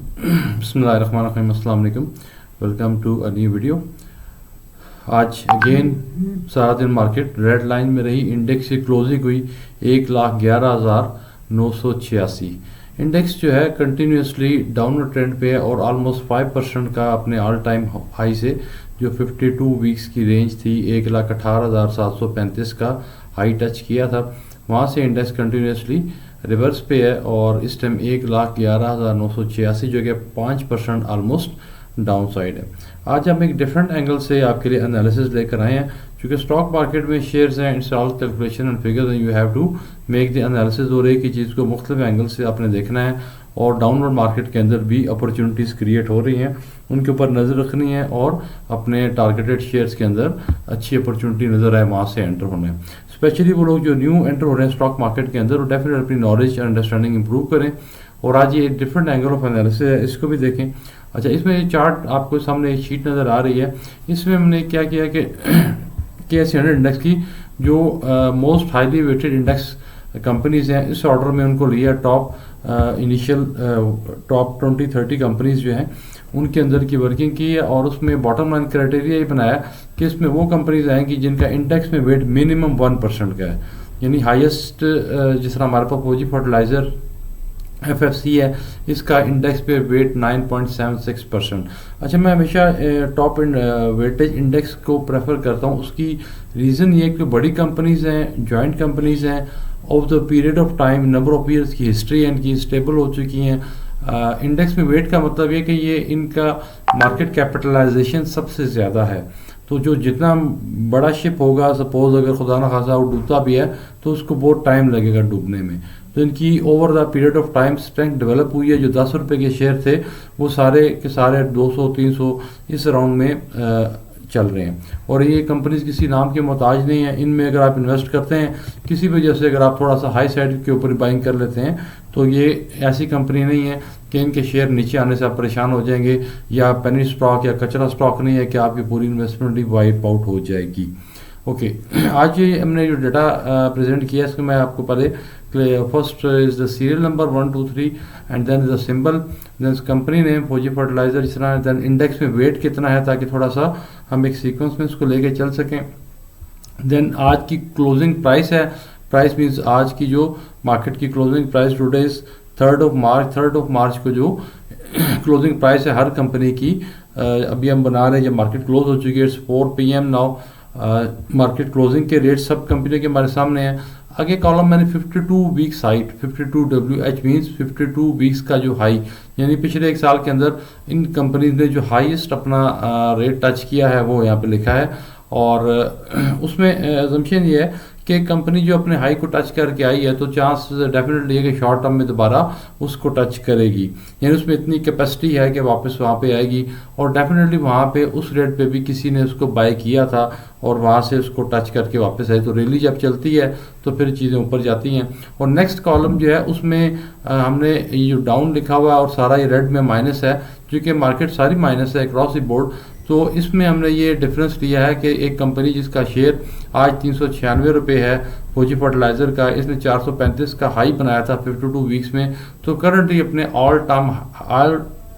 बिस्मिल्लाहिर्रहमानिर्रहीम, अस्सलाम वालेकुम। Welcome to a new video. आज अगेन सारा दिन मार्केट रेड लाइन में रही। इंडेक्स की क्लोजिंग हुई 1,11,986। इंडेक्स जो है कंटिन्यूसली डाउनवर्ड ट्रेंड पे है और ऑलमोस्ट 5% का अपने ऑल टाइम हाई से जो 52 वीक्स की रेंज थी 1,18,735 का हाई टच किया था। वहाँ से इंडेक्स कंटिन्यूसली रिवर्स पे है और इस टाइम 1,11,986 जो कि 5% ऑलमोस्ट डाउन साइड है। आज हम एक डिफरेंट एंगल से आपके लिए एनालिसिस लेकर आए हैं। क्योंकि स्टॉक मार्केट में शेयर्स हैं, it's all calculation and figures and you have to make the analysis. और एक ही चीज़ को मुख्तलिफ एंगल से आपने देखना है और डाउनवर्ड मार्केट के अंदर भी अपॉर्चुनिटीज़ क्रिएट हो रही हैं, उनके ऊपर नज़र रखनी है और अपने टारगेटेड शेयर्स के अंदर अच्छी अपॉर्चुनिटी नज़र आए वहाँ से एंटर होने। स्पेशली वो लोग जो न्यू एंटर हो रहे हैं स्टॉक मार्केट के अंदर, वो डेफिनेटली अपनी नॉलेज और अंडरस्टैंडिंग इंप्रूव करें। और आज ये डिफरेंट एंगल ऑफ एनालिसिस है, इसको भी देखें। अच्छा, इसमें ये चार्ट आपको सामने एक शीट नज़र आ रही है। इसमें हमने क्या किया कि KSE100 इंडेक्स की जो most highly weighted index companies हैं, इस ऑर्डर में उनको लिया। टॉप इनिशियल टॉप 20-30 कंपनीज़ जो हैं उनके अंदर की वर्किंग की है और उसमें बॉटम लाइन क्राइटेरिया ये बनाया कि इसमें वो कंपनीज आएंगी जिनका इंडेक्स में वेट मिनिमम 1% का है। यानी हाईएस्ट जिस तरह हमारे पास फौजी फर्टिलाइज़र FFC है, इसका इंडेक्स पे वेट 9.76%। अच्छा, मैं हमेशा टॉप वेटेज इंडेक्स को प्रेफर करता हूँ। उसकी रीज़न ये कि बड़ी कंपनीज़ हैं, जॉइंट कंपनीज़ हैं, of the period of time number of years की हिस्ट्री इनकी स्टेबल हो चुकी हैं। इंडेक्स में वेट का मतलब ये कि ये इनका मार्केट कैपिटलाइजेशन सबसे ज़्यादा है। तो जो जितना बड़ा शिप होगा, सपोज अगर खुदा न खासा वो डूबता भी है तो उसको बहुत टाइम लगेगा डूबने में। तो इनकी over the period of time strength develop हुई है। जो 10 रुपये के शेयर थे वो सारे के सारे 200-300 इस राउंड में चल रहे हैं। और ये कंपनीज किसी नाम के मोहताज नहीं है। इनमें अगर आप इन्वेस्ट करते हैं किसी वजह से, अगर आप थोड़ा सा हाई साइड के ऊपर बाइंग कर लेते हैं, तो ये ऐसी कंपनी नहीं है कि इनके शेयर नीचे आने से आप परेशान हो जाएंगे, या पेनी स्टॉक या कचरा स्टॉक नहीं है कि आपकी पूरी इन्वेस्टमेंट ही वाइप आउट हो जाएगी। ओके, आज ये हमने जो डाटा प्रेजेंट किया इसको मैं आपको पहले first is the serial number 1 2 3 and then the symbol, then company name Fauji fertilizer, इस तरह देन इंडेक्स में वेट कितना है, ताकि थोड़ा सा हम एक सीक्वेंस में इसको लेके चल सकें। देन आज की क्लोजिंग प्राइस है, प्राइस मीन्स आज की जो मार्केट की closing price today is 3rd of March को जो क्लोजिंग प्राइस है हर कंपनी की अभी हम बना रहे हैं जब मार्केट क्लोज हो चुकी है। It's 4 PM now. Market closing के रेट सब कंपनियों के हमारे सामने हैं। आगे कॉलम मैंने 52 weeks height, 52 WH means 52 weeks का जो हाई, यानी पिछले एक साल के अंदर इन कंपनीज ने जो हाईएस्ट अपना रेट टच किया है वो यहाँ पे लिखा है। और उसमें एजम्पशन ये है कि कंपनी जो अपने हाई को टच करके आई है तो चांस डेफिनेटली है कि शॉर्ट टर्म में दोबारा उसको टच करेगी। यानी उसमें इतनी कैपेसिटी है कि वापस वहाँ पे आएगी और डेफिनेटली वहाँ पे उस रेट पे भी किसी ने उसको बाय किया था और वहाँ से उसको टच करके वापस आई। तो रैली जब चलती है तो फिर चीज़ें ऊपर जाती हैं। और नेक्स्ट कॉलम जो है उसमें हमने ये जो डाउन लिखा हुआ है और सारा ये रेड में माइनस है, क्योंकि मार्केट सारी माइनस है अक्रॉस द बोर्ड। तो इसमें हमने ये डिफरेंस लिया है कि एक कंपनी जिसका शेयर आज 396 रुपये है, फौजी फर्टिलाइज़र का, इसने 435 का हाई बनाया था 52 वीक्स में। तो करंटली अपने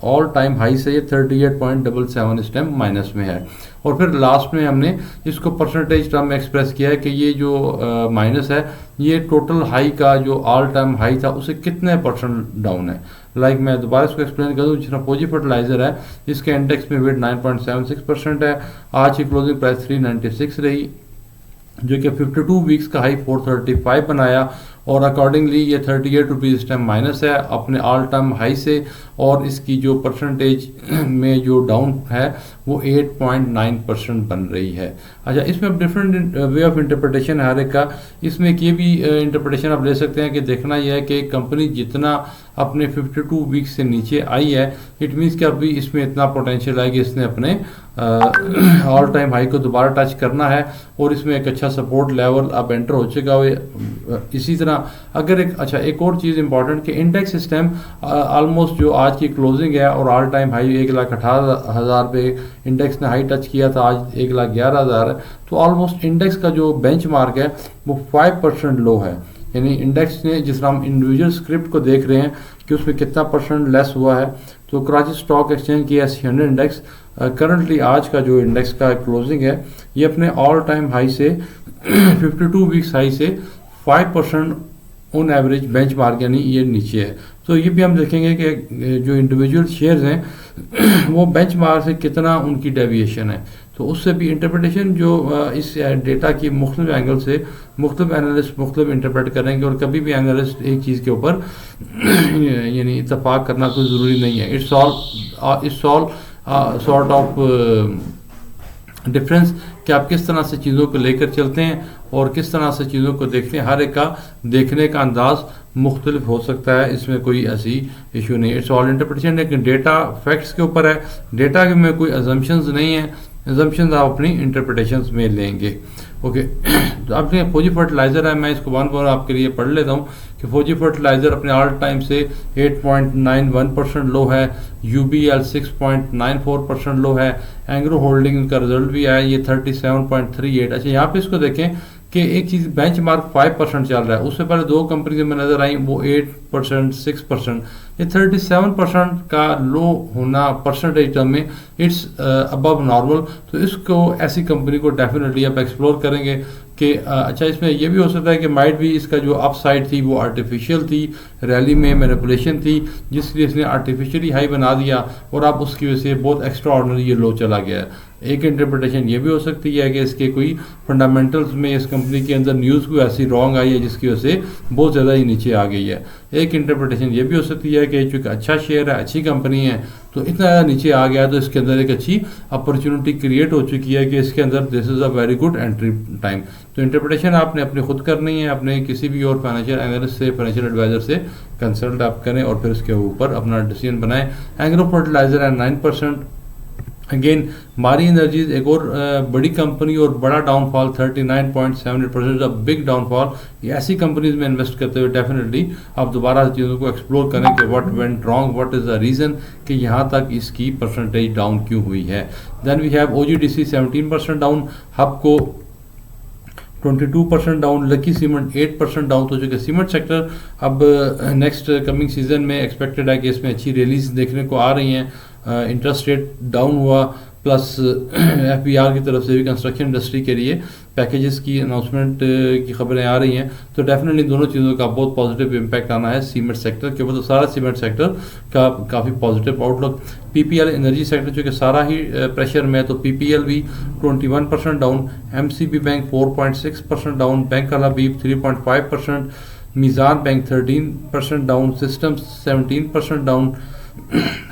ऑल टाइम हाई से ये 38.77 इस टाइम माइनस में है। और फिर लास्ट में हमने इसको परसेंटेज टर्म में एक्सप्रेस किया है कि ये जो माइनस है ये टोटल हाई का जो ऑल टाइम हाई था उसे कितने % डाउन है। लाइक मैं दोबारा इसको एक्सप्लेन कर दूँ, जिस तरह फौजी फर्टिलाइज़र है इसके इंडेक्स में वेट 9.76% है। आज की क्लोजिंग प्राइस 396 रही, जो कि 52 वीक्स का हाई 435 बनाया और अकॉर्डिंगली ये 38 रुपीज़ इस टाइम माइनस है अपने ऑल टाइम हाई से। और इसकी जो परसेंटेज में जो डाउन है वो 8.9% बन रही है। अच्छा, इसमें डिफरेंट वे ऑफ इंटरप्रिटेशन है हर एक का। इसमें एक ये भी इंटरप्रिटेशन आप ले सकते हैं कि देखना यह है कि कंपनी जितना अपने 52 वीक्स से नीचे आई है, इट मीन्स कि अभी इसमें इतना पोटेंशियल है कि इसने अपने ऑल टाइम हाई को दोबारा टच करना है और इसमें एक अच्छा सपोर्ट लेवल अब एंटर हो चुका है। इसी तरह अगर एक और चीज़ इंपॉर्टेंट कि इंडेक्स इस टाइम ऑलमोस्ट जो आज की क्लोजिंग है और ऑल टाइम हाई 1,18,000 पे इंडेक्स ने हाई टच किया था, आज 1,11,000 है। तो ऑलमोस्ट इंडेक्स का जो बेंचमार्क है वो 5% लो है। यानी इंडेक्स ने, जिस तरह हम इंडिविजुअल स्क्रिप्ट को देख रहे हैं कि उसमें कितना परसेंट लेस हुआ है। तो कराची स्टॉक एक्सचेंज की SC100 इंडेक्स करंटली आज का जो इंडेक्स का क्लोजिंग है ये अपने ऑल टाइम हाई से 52 वीक्स हाई से 5% ऑन एवरेज बेंचमार्क यानी ये नीचे है। तो ये भी हम देखेंगे कि जो इंडिविजुअल शेयर्स हैं वो बेंचमार्क से कितना उनकी डेविएशन है। तो उससे भी इंटरप्रिटेशन जो इस डेटा की मुख्तलिफ एंगल से मुख्तलिफ एनालिस्ट मुख्तलिफ इंटरप्रेट करेंगे, और कभी भी एनालिस्ट एक चीज़ के ऊपर यानी इत्तफाक करना कोई ज़रूरी नहीं है। It's all sort of difference कि आप किस तरह से चीज़ों को लेकर चलते हैं और किस तरह से चीज़ों को देखते हैं। हर एक का देखने का अंदाज मुख्तलिफ हो सकता है, इसमें कोई ऐसी इशू नहीं है। इट्स ऑल इंटरप्रिटेशन, लेकिन डेटा फैक्ट्स के ऊपर है, डेटा के में कोई अजम्पशंस नहीं है, अजम्पशंस आप अपनी इंटरप्रिटेशंस में लेंगे। ओके तो आपके फौजी फर्टिलाइज़र है, मैं इसको 1 बार आपके लिए पढ़ लेता हूँ कि फौजी फर्टिलाइज़र अपने ऑल टाइम से 8.91% लो है, UBL 6.94% लो है, एंग्रो होल्डिंग का रिजल्ट भी आया ये 37.38। अच्छा यहाँ पे इसको देखें कि एक चीज़ बेंचमार्क 5% चल रहा है, उससे पहले दो कंपनी में नज़र आई वो 8% 6%, ये 37% का लो होना परसेंटेज टर्म में इट्स अबव नॉर्मल। तो इसको ऐसी कंपनी को डेफिनेटली आप एक्सप्लोर करेंगे कि अच्छा इसमें यह भी हो सकता है कि माइट भी इसका जो अपसाइड थी वो आर्टिफिशियल थी, रैली में मैनिपुलेशन थी जिसलिए इसने आर्टिफिशियली हाई बना दिया और अब उसकी वजह से बहुत एक्स्ट्रा ऑर्डिनरी ये लो चला गया है। एक इंटरप्रिटेशन ये भी हो सकती है कि इसके कोई फंडामेंटल्स में इस कंपनी के अंदर न्यूज़ कोई ऐसी रॉन्ग आई है जिसकी वजह से बहुत ज़्यादा ही नीचे आ गई है। एक इंटरप्रिटेशन ये भी हो सकती है कि चूँकि अच्छा शेयर है, अच्छी कंपनी है, तो इतना ज़्यादा नीचे आ गया तो इसके अंदर एक अच्छी अपॉर्चुनिटी क्रिएट हो चुकी है कि इसके अंदर this is a very good entry time. तो इंटरप्रिटेशन आपने अपनी खुद करनी है, अपने किसी भी और फाइनेंशियल एनालिस्ट से, फाइनेंशियल एडवाइजर से कंसल्ट आप करें और फिर उसके ऊपर अपना डिसीजन बनाएं। एंग्रो फर्टिलाइजर है 9%। अगेन मारी एनर्जीज एक और बड़ी कंपनी और बड़ा डाउनफॉल 39.78%, बिग डाउनफॉल। ये ऐसी कंपनीज में इन्वेस्ट करते हुए डेफिनेटली आप दोबारा चीज़ों को एक्सप्लोर करें कि what went wrong, what is the reason कि यहाँ तक इसकी परसेंटेज डाउन क्यों हुई है। Then we have OGDC 17% down, Hubco 22% down, lucky cement 8% down. तो जो कि सीमेंट सेक्टर अब नेक्स्ट कमिंग सीजन में एक्सपेक्टेड है कि इसमें अच्छी रिलीज देखने को आ रही हैं। इंटरेस्ट रेट डाउन हुआ, प्लस FBR की तरफ से भी कंस्ट्रक्शन इंडस्ट्री के लिए पैकेजेस की अनाउंसमेंट की खबरें आ रही हैं। तो डेफिनेटली दोनों चीज़ों का बहुत पॉजिटिव इम्पैक्ट आना है सीमेंट सेक्टर के ऊपर। तो सारा सीमेंट सेक्टर का काफ़ी positive outlook. PPL energy sector जो कि सारा ही प्रेशर में है, तो PPL भी 21% down, MCB bank 4.6% down, bank Habib 3.5%, Meezan bank 13% down, systems 17% down,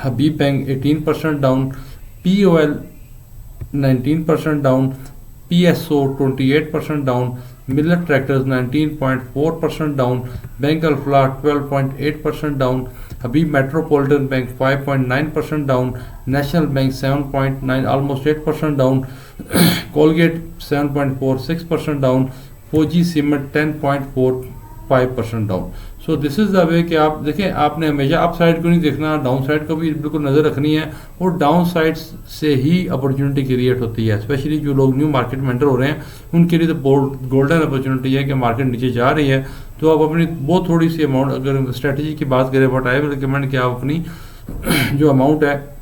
Habib bank 18% down, POL 19% down, PSO 28% down, Miller tractors 19.4% down, bank Alfalah 12.8% down, Habib metropolitan bank 5.9% down, national bank 7.9 almost 8% down, Colgate 7.46% down, Fauji cement 10.45% down. So this is the way कि आप देखें, आपने हमेशा up side को नहीं देखना, down side को भी बिल्कुल नज़र रखनी है, और डाउन साइड से ही अपॉर्चुनिटी क्रिएट होती है। स्पेशली जो लोग न्यू मार्केट में एंटर हो रहे हैं उनके लिए तो गोल्डन अपॉर्चुनिटी है कि मार्केट नीचे जा रही है, तो आप अपनी बहुत थोड़ी सी अमाउंट, अगर स्ट्रेटजी की बात करें, बट आई विल रिकमेंड कि आप अपनी जो अमाउंट है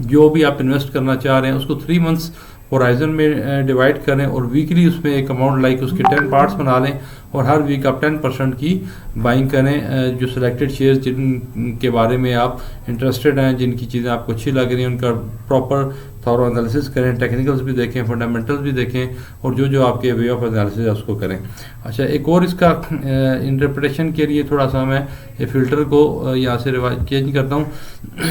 जो भी आप इन्वेस्ट करना चाह रहे हैं उसको 3 मंथ्स होराइजन में डिवाइड करें और वीकली उसमें एक अमाउंट लाइक उसके 10 पार्ट्स बना लें और हर वीक आप 10% की बाइंग करें। जो सिलेक्टेड शेयर्स जिनके बारे में आप इंटरेस्टेड हैं, जिनकी चीज़ें आपको अच्छी लग रही हैं, उनका प्रॉपर थॉरो एनालिसिस करें, टेक्निकल्स भी देखें, फंडामेंटल्स भी देखें, और जो जो आपके वे ऑफ एनालिसिस है उसको करें। अच्छा, एक और इसका इंटरप्रिटेशन के लिए थोड़ा सा मैं ये फ़िल्टर को यहाँ से चेंज करता हूँ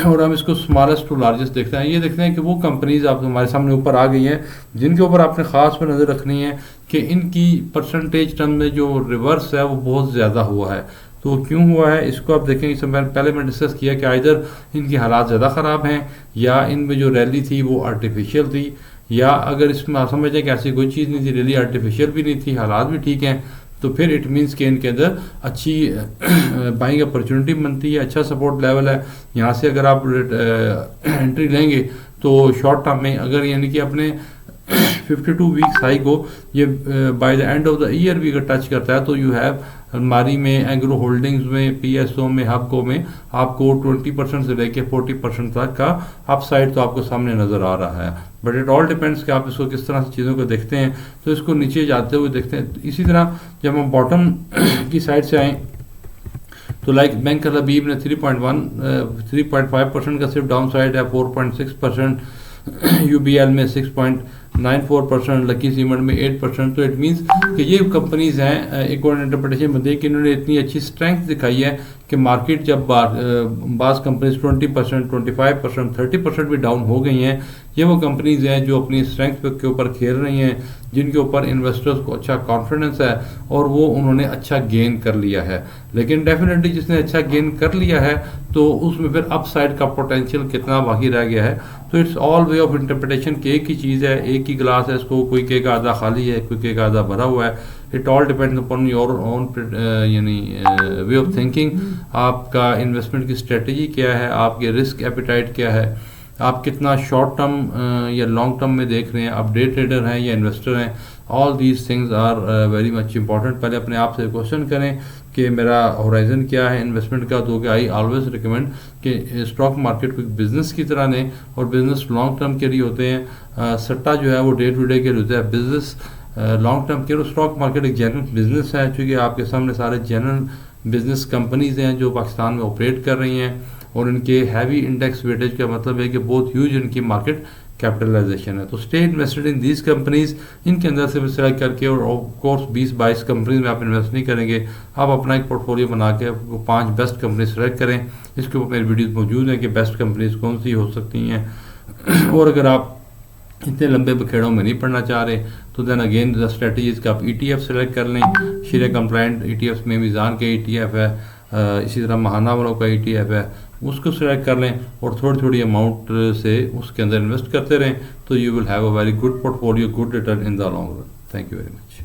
और हम इसको स्मॉलेस्ट टू लार्जेस्ट देखते हैं। ये देखते हैं कि वो कंपनीज आप हमारे सामने ऊपर आ गई हैं जिनके ऊपर आपने ख़ास पर नज़र रखनी है कि इनकी परसेंटेज टर्म में जो रिवर्स है वो बहुत ज़्यादा हुआ है। तो क्यों हुआ है इसको आप देखेंगे। इससे पहले मैं डिस्कस किया कि आइदर इनकी हालात ज़्यादा ख़राब हैं या इनमें जो रैली थी वो आर्टिफिशियल थी, या अगर इसमें आप समझें कि ऐसी कोई चीज़ नहीं थी, रैली आर्टिफिशियल भी नहीं थी, हालात भी ठीक हैं, तो फिर इट मीन्स कि इनके अंदर अच्छी बाइंग अपॉर्चुनिटी बनती है, अच्छा सपोर्ट लेवल है। यहाँ से अगर आप एंट्री लेंगे तो शॉर्ट टर्म में, अगर यानी कि अपने 52 वीक्स हाई को ये by the end of the year भी अगर टच करता है तो यू हैव अलमारी में, एग्रो होल्डिंग्स में, पीएसओ में, हबको में आपको 20% से लेके 40% तक का अपसाइड तो आपको सामने नज़र आ रहा है। बट इट ऑल डिपेंड्स कि आप इसको किस तरह से चीज़ों को देखते हैं। तो इसको नीचे जाते हुए देखते हैं। इसी तरह जब हम बॉटम की साइड से आएँ तो लाइक बैंक अल-हबीब ने 3.5% का सिर्फ डाउन साइड है, 4.6%, यूबीएल में 6.94%, लकी सीमेंट में 8%। तो इट मीन्स कि ये कंपनीज हैं, एक और इंटरप्रिटेशन बनती है कि इन्होंने इतनी अच्छी स्ट्रेंथ दिखाई है कि मार्केट जब बास कंपनीज 20%, 25%, 30% भी डाउन हो गई हैं, ये वो कंपनीज हैं जो अपनी स्ट्रेंथ के ऊपर खेल रही हैं, जिनके ऊपर इन्वेस्टर्स को अच्छा कॉन्फिडेंस है और वो उन्होंने अच्छा गेन कर लिया है। लेकिन डेफिनेटली जिसने अच्छा गेन कर लिया है तो उसमें फिर अपसाइड का पोटेंशियल कितना बाकी रह गया है। तो it's all way of interpretation कि एक ही चीज़ है, एक ही गिलास है, इसको कोई कहेगा आधा खाली है, कोई कहेगा आधा भरा हुआ है। It all depends upon your own यानी वे ऑफ थिंकिंग। आपका इन्वेस्टमेंट की स्ट्रेटजी क्या है, आपके रिस्क एपिटाइट क्या है, आप कितना शॉर्ट टर्म या लॉन्ग टर्म में देख रहे हैं, आप डे ट्रेडर हैं या इन्वेस्टर हैं। All these things are very much important. पहले अपने आप से क्वेश्चन करें कि मेरा होराइजन क्या है इन्वेस्टमेंट का। तो आई ऑलवेज रिकमेंड कि स्टॉक मार्केट को एक बिज़नेस की तरह लें और बिज़नेस लॉन्ग टर्म के लिए होते हैं। सट्टा जो है वो डे टू डे के लिए होता है, बिज़नेस लॉन्ग टर्म के लिए। स्टॉक मार्केट एक जेन्युइन बिज़नेस है, चूँकि आपके सामने सारे जेन्युइन बिज़नेस कंपनीज हैं जो पाकिस्तान में ऑपरेट कर रही हैं और इनके हैवी इंडेक्स वेटेज का मतलब है कि बहुत ह्यूज इनकी मार्केट कैपिटलाइजेशन है। तो stay invested in these companies, इनके अंदर से सिलेक्ट करके, और ऑफ कोर्स 20-22 कंपनीज में आप इन्वेस्ट नहीं करेंगे। आप अपना एक पोर्टफोलियो बना के 5 बेस्ट कंपनी सेलेक्ट करें। इसके ऊपर मेरी वीडियोस मौजूद हैं कि बेस्ट कंपनीज कौन सी हो सकती हैं। और अगर आप इतने लंबे बखेड़ों में नहीं पढ़ना चाह रहे तो देन अगेन द स्ट्रेटजीज का आप ETF सेलेक्ट कर लें। शरीया कंप्लाइंट ETF में मीज़ान के ETF है, इसी तरह महाना वालों का ETF है, उसको सेलेक्ट कर लें और थोड़ी थोड़ी अमाउंट से उसके अंदर इन्वेस्ट करते रहें। तो you will have a very good portfolio, good return in the long run. Thank you very much.